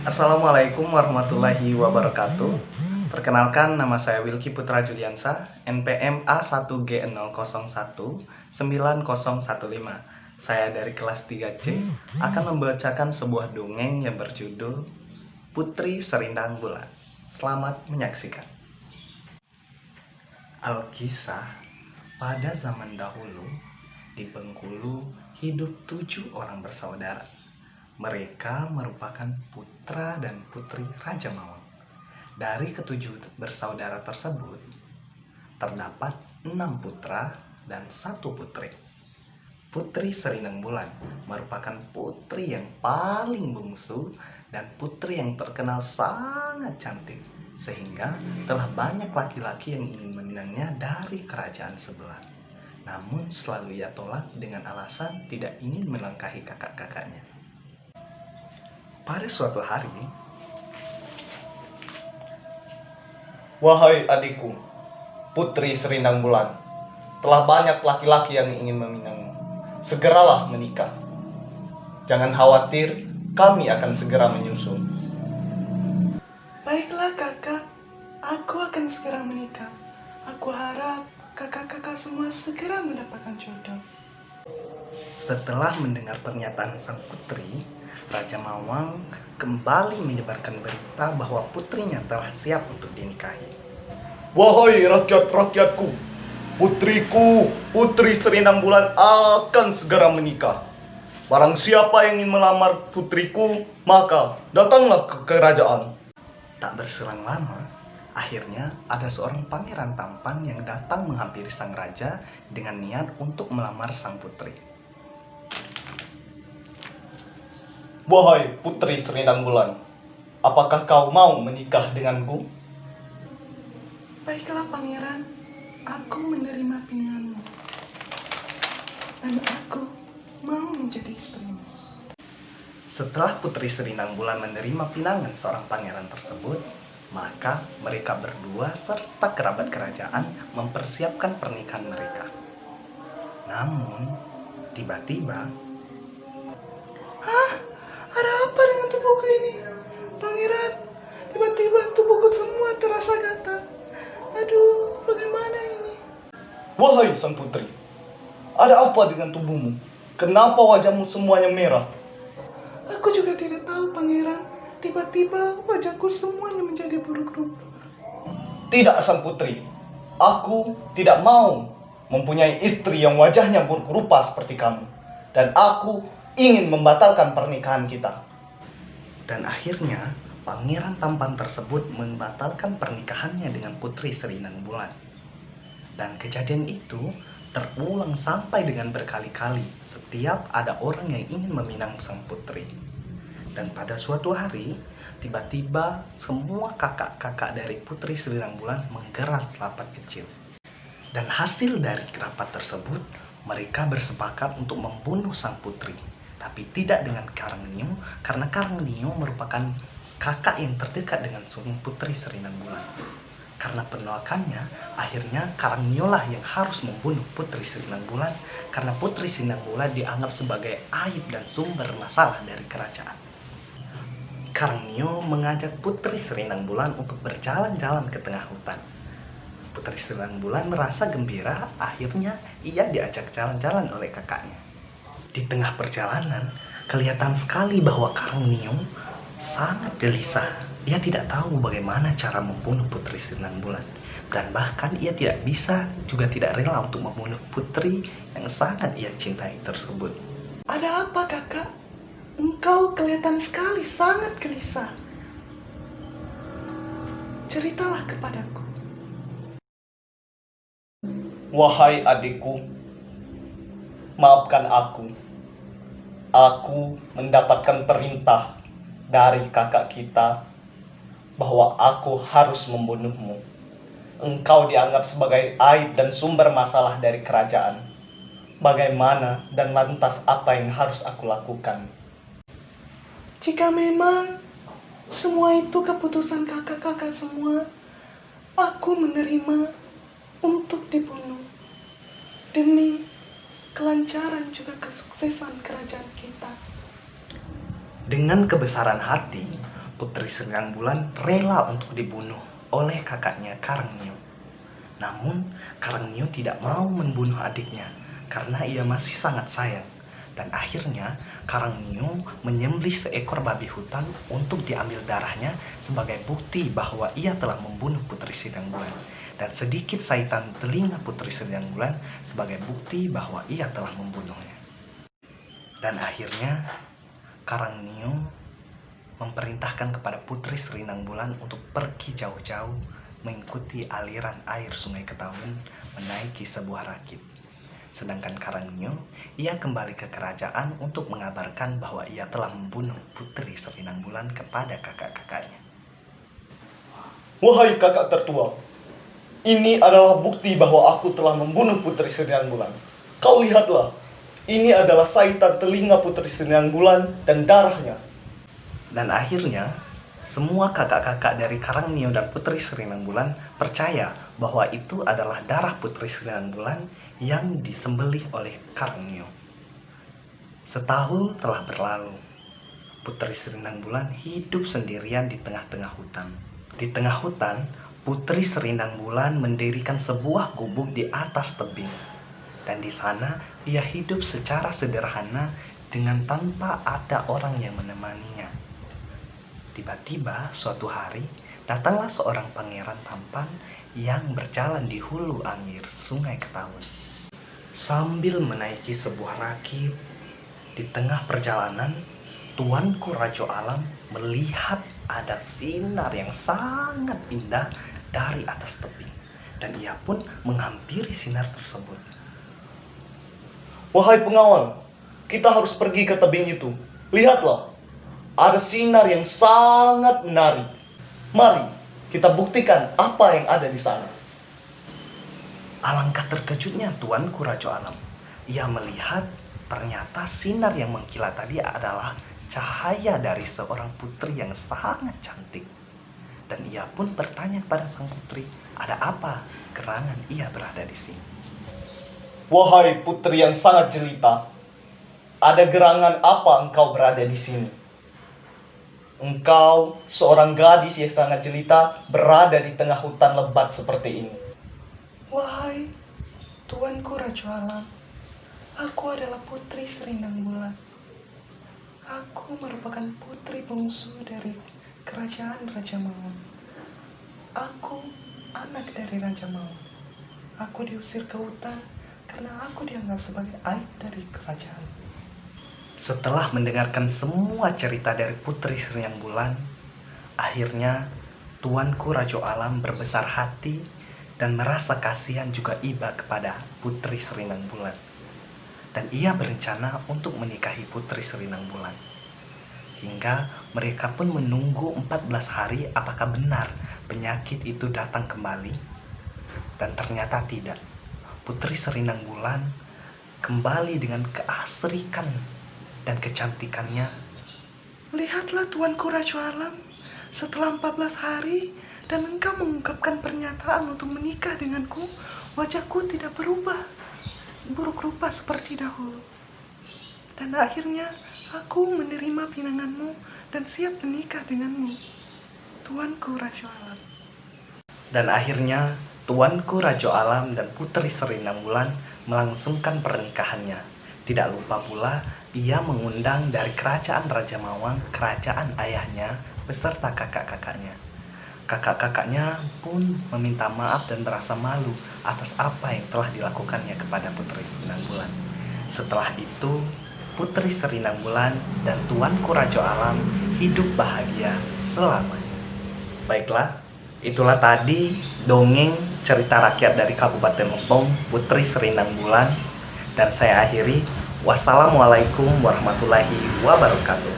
Assalamualaikum warahmatullahi wabarakatuh. Perkenalkan, nama saya Wilky Putra Juliansa, NPM A1G0019015. Saya dari kelas 3C akan membacakan sebuah dongeng yang berjudul Putri Serindang Bulan. Selamat menyaksikan. Alkisah, pada zaman dahulu di Bengkulu hidup 7 orang bersaudara. Mereka merupakan putra dan putri Raja Mawang. Dari ketujuh bersaudara tersebut, terdapat 6 putra dan 1 putri. Putri Serindang Bulan merupakan putri yang paling bungsu dan putri yang terkenal sangat cantik, sehingga telah banyak laki-laki yang ingin meminangnya dari kerajaan sebelah. Namun selalu ia tolak dengan alasan tidak ingin melangkahi kakak-kakaknya. Pada suatu hari, "Wahai adikku, Putri Serindang Bulan, telah banyak laki-laki yang ingin meminangmu. Segeralah menikah. Jangan khawatir, kami akan segera menyusul." Baiklah kakak, aku akan segera menikah. Aku harap kakak-kakak semua segera mendapatkan jodoh. Setelah mendengar pernyataan sang putri, Raja Mawang kembali menyebarkan berita bahwa putrinya telah siap untuk dinikahi. "Wahai rakyat-rakyatku, putriku, Putri Serindang Bulan akan segera menikah. Barang siapa yang ingin melamar putriku, maka datanglah ke kerajaan." Tak berselang lama, akhirnya ada seorang pangeran tampan yang datang menghampiri sang raja dengan niat untuk melamar sang putri. "Wahai Putri Serindang Bulan, apakah kau mau menikah denganku?" Baiklah pangeran, aku menerima pilihanmu. Dan aku mau menjadi istrimu. Setelah Putri Serindang Bulan menerima pinangan seorang pangeran tersebut, maka mereka berdua serta kerabat kerajaan mempersiapkan pernikahan mereka. Namun, tiba-tiba, Ada apa dengan tubuhku ini? Pangeran, tiba-tiba tubuhku semua terasa gatal. Aduh, bagaimana ini? "Wahai sang putri, ada apa dengan tubuhmu? Kenapa wajahmu semuanya merah?" Aku juga tidak tahu pangeran. Tiba-tiba wajahku semuanya menjadi buruk rupa. "Tidak, sang putri. Aku tidak mau mempunyai istri yang wajahnya buruk rupa seperti kamu. Dan aku ingin membatalkan pernikahan kita." Dan akhirnya, pangeran tampan tersebut membatalkan pernikahannya dengan Putri Serindang Bulan. Dan kejadian itu terulang sampai dengan berkali-kali setiap ada orang yang ingin meminang sang putri. Dan pada suatu hari, tiba-tiba semua kakak-kakak dari Putri Serindang Bulan menggerak rapat kecil. Dan hasil dari rapat tersebut, mereka bersepakat untuk membunuh sang putri. Tapi tidak dengan Karangniu, karena Karangniu merupakan kakak yang terdekat dengan sang Putri Serindang Bulan. Karena penolakannya, akhirnya Karangniu lah yang harus membunuh Putri Serindang Bulan, karena Putri Serindang Bulan dianggap sebagai aib dan sumber masalah dari kerajaan. Karangniu mengajak Putri Serindang Bulan untuk berjalan-jalan ke tengah hutan. Putri Serindang Bulan merasa gembira, akhirnya ia diajak jalan-jalan oleh kakaknya. Di tengah perjalanan, kelihatan sekali bahwa Karangniu sangat gelisah. Ia tidak tahu bagaimana cara membunuh Putri Serindang Bulan. Dan bahkan ia tidak bisa, juga tidak rela untuk membunuh putri yang sangat ia cintai tersebut. Ada apa kakak? Engkau kelihatan sekali sangat gelisah. Ceritalah kepadaku. "Wahai adikku, maafkan aku. Aku mendapatkan perintah dari kakak kita bahwa aku harus membunuhmu. Engkau dianggap sebagai aib dan sumber masalah dari kerajaan. Bagaimana dan lantas apa yang harus aku lakukan?" Jika memang semua itu keputusan kakak-kakak semua, aku menerima untuk dibunuh demi kelancaran juga kesuksesan kerajaan kita. Dengan kebesaran hati, Putri Serinang Bulan rela untuk dibunuh oleh kakaknya Karangnio. Namun, Karangnio tidak mau membunuh adiknya karena ia masih sangat sayang. Dan akhirnya, Karangnio menyembelih seekor babi hutan untuk diambil darahnya sebagai bukti bahwa ia telah membunuh Putri Serinang Bulan. Dan sedikit sahitan telinga Putri Serinang Bulan sebagai bukti bahwa ia telah membunuhnya. Dan akhirnya, Karangnio memerintahkan kepada Putri Serinang Bulan untuk pergi jauh-jauh mengikuti aliran air Sungai Ketawun menaiki sebuah rakit. Sedangkan Karangnio, ia kembali ke kerajaan untuk mengabarkan bahwa ia telah membunuh Putri Serinang Bulan kepada kakak-kakaknya. Wahai kakak tertua, ini adalah bukti bahwa aku telah membunuh Putri Serinang Bulan. Kau lihatlah, ini adalah sahitan telinga Putri Serinang Bulan dan darahnya. Dan akhirnya, semua kakak-kakak dari Karangnio dan Putri Serinang Bulan percaya bahwa itu adalah darah Putri Serinang Bulan yang disembelih oleh Karangnio. Setahun telah berlalu. Putri Serinang Bulan hidup sendirian di tengah-tengah hutan. Di tengah hutan, Putri Serinang Bulan mendirikan sebuah gubuk di atas tebing. Dan di sana, ia hidup secara sederhana dengan tanpa ada orang yang menemaninya. Tiba-tiba suatu hari datanglah seorang pangeran tampan yang berjalan di hulu angin Sungai Ketawun. Sambil menaiki sebuah rakit, di tengah perjalanan Tuanku Rajo Alam melihat ada sinar yang sangat indah dari atas tebing, dan ia pun menghampiri sinar tersebut. Wahai pengawal, kita harus pergi ke tebing itu. Lihatlah, ada sinar yang sangat menarik. Mari kita buktikan apa yang ada di sana. Alangkah terkejutnya Tuanku Rajo Alam. Ia melihat ternyata sinar yang mengkilat tadi adalah cahaya dari seorang putri yang sangat cantik. Dan ia pun bertanya kepada sang putri, ada apa gerangan ia berada di sini? Wahai putri yang sangat jelita, ada gerangan apa engkau berada di sini? Engkau, seorang gadis yang sangat jelita, berada di tengah hutan lebat seperti ini. Wahai Tuanku Rajo Alam, aku adalah Putri Serinang Bulan. Aku merupakan putri bungsu dari kerajaan Raja Mawon. Aku anak dari Raja Mawon. Aku diusir ke hutan karena aku dianggap sebagai aib dari kerajaan. Setelah mendengarkan semua cerita dari Putri Serinang Bulan, akhirnya Tuanku Rajo Alam berbesar hati dan merasa kasihan juga iba kepada Putri Serinang Bulan. Dan ia berencana untuk menikahi Putri Serinang Bulan. Hingga mereka pun menunggu 14 hari apakah benar penyakit itu datang kembali. Dan ternyata tidak. Putri Serinang Bulan kembali dengan keasrikan dan kecantikannya. Lihatlah Tuanku Rajo Alam, setelah 14 hari dan engkau mengungkapkan pernyataan untuk menikah denganku, wajahku tidak berubah buruk rupa seperti dahulu. Dan akhirnya aku menerima pinanganmu dan siap menikah denganmu, Tuanku Rajo Alam. Dan akhirnya Tuanku Rajo Alam dan Putri Serinang Bulan melangsungkan pernikahannya. Tidak lupa pula ia mengundang dari kerajaan Raja Mawang, kerajaan ayahnya, beserta kakak-kakaknya. Kakak-kakaknya pun meminta maaf dan merasa malu atas apa yang telah dilakukannya kepada Putri Serinang Bulan. Setelah itu, Putri Serinang Bulan dan Tuanku Rajo Alam hidup bahagia selamanya. Baiklah, itulah tadi dongeng cerita rakyat dari Kabupaten Lempong, Putri Serinang Bulan. Dan saya akhiri, wassalamualaikum warahmatullahi wabarakatuh.